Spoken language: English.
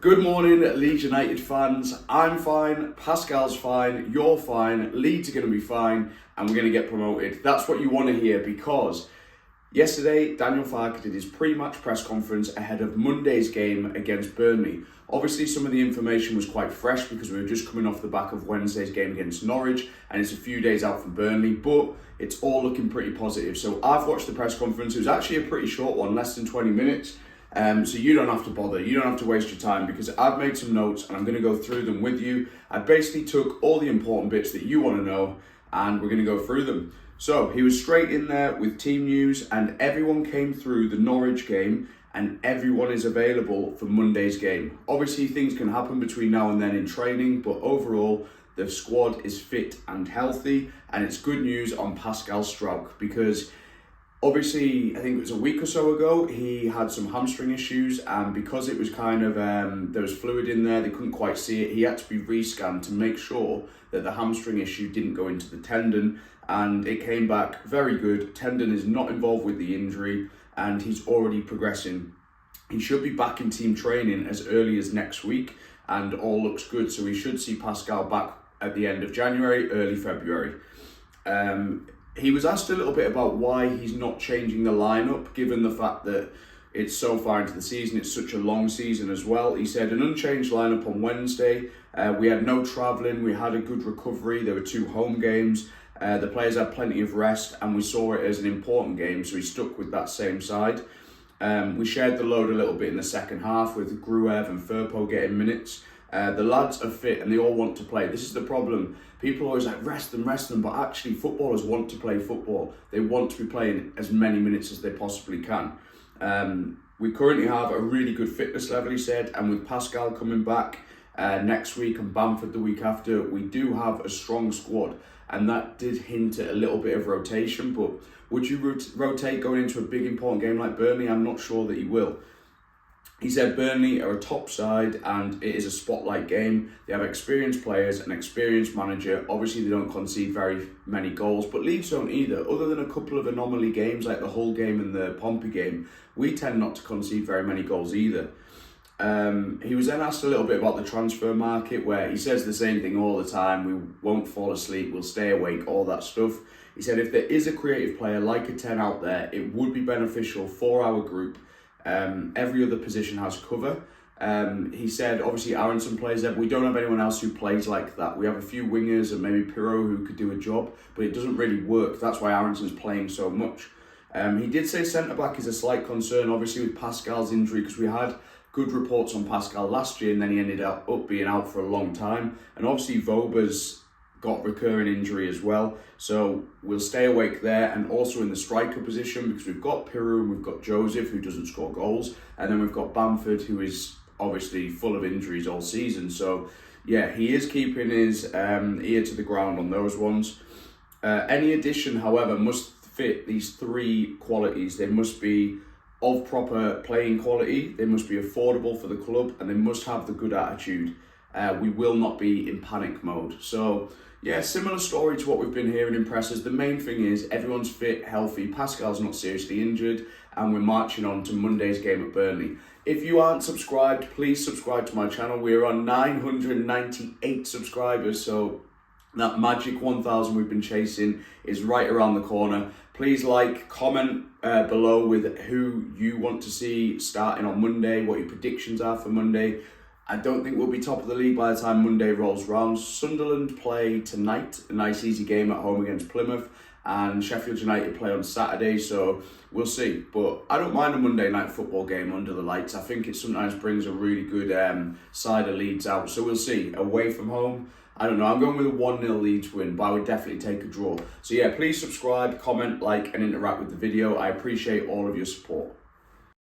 Good morning, Leeds United fans. I'm fine, Pascal's fine, you're fine, Leeds are going to be fine, and we're going to get promoted. That's what you want to hear, because yesterday, Daniel Farke did his pre-match press conference ahead of Monday's game against Burnley. Obviously, some of the information was quite fresh because we were just coming off the back of Wednesday's game against Norwich, and it's a few days out from Burnley, but it's all looking pretty positive. So I've watched the press conference. It was actually a pretty short one, less than 20 minutes. So you don't have to bother, you don't have to waste your time, because I've made some notes and I'm going to go through them with you. I basically took all the important bits that you want to know and we're going to go through them. So he was straight in there with team news, and everyone came through the Norwich game and everyone is available for Monday's game. Obviously things can happen between now and then in training, but overall the squad is fit and healthy, and it's good news on Pascal Struijk, because obviously, I think it was a week or so ago, he had some hamstring issues, and because it was kind of, there was fluid in there, they couldn't quite see it, he had to be re-scanned to make sure that the hamstring issue didn't go into the tendon, and it came back very good. Tendon is not involved with the injury, and he's already progressing. He should be back in team training as early as next week, and all looks good, so we should see Pascal back at the end of January, early February. He was asked a little bit about why he's not changing the lineup, given the fact that it's so far into the season, it's such a long season as well. He said an unchanged lineup on Wednesday. We had no travelling, we had a good recovery, there were 2 home games. The players had plenty of rest, and we saw it as an important game, so he stuck with that same side. We shared the load a little bit in the second half with Gruev and Firpo getting minutes. The lads are fit and they all want to play. This is the problem. People are always like, rest them, but actually footballers want to play football. They want to be playing as many minutes as they possibly can. We currently have a really good fitness level, he said, and with Pascal coming back next week and Bamford the week after, we do have a strong squad, and that did hint at a little bit of rotation. But would you rotate going into a big important game like Burnley? I'm not sure that he will. He said Burnley are a top side and it is a spotlight game. They have experienced players, an experienced manager. Obviously they don't concede very many goals, but Leeds don't either. Other than a couple of anomaly games like the Hull game and the Pompey game, we tend not to concede very many goals either. He was then asked a little bit about the transfer market, where he says the same thing all the time: we won't fall asleep, we'll stay awake, all that stuff. He said if there is a creative player like a 10 out there, it would be beneficial for our group. Every other position has cover. He said obviously Aronson plays there, but we don't have anyone else who plays like that. We have a few wingers and maybe Pirro who could do a job, but it doesn't really work. That's why Aronson's playing so much. He did say centre-back is a slight concern, obviously with Pascal's injury, because we had good reports on Pascal last year and then he ended up being out for a long time. And obviously Voba's got recurring injury as well, so we'll stay awake there, and also in the striker position, because we've got Pirro and we've got Joseph, who doesn't score goals, and then we've got Bamford, who is obviously full of injuries all season. So yeah, he is keeping his ear to the ground on those ones. Any addition, however, must fit these 3 qualities. They must be of proper playing quality, they must be affordable for the club, and they must have the good attitude. We will not be in panic mode. So yeah, similar story to what we've been hearing in pressers. The main thing is everyone's fit, healthy, Pascal's not seriously injured, and we're marching on to Monday's game at Burnley. If you aren't subscribed, please subscribe to my channel. We're on 998 subscribers, so that magic 1,000 we've been chasing is right around the corner. Please like, comment below with who you want to see starting on Monday, what your predictions are for Monday. I don't think we'll be top of the league by the time Monday rolls round. Sunderland play tonight, a nice easy game at home against Plymouth, and Sheffield United play on Saturday, so we'll see. But I don't mind a Monday night football game under the lights. I think it sometimes brings a really good side of Leeds out, so we'll see. Away from home, I don't know, I'm going with a 1-0 Leeds win, but I would definitely take a draw. So yeah, please subscribe, comment, like, and interact with the video. I appreciate all of your support.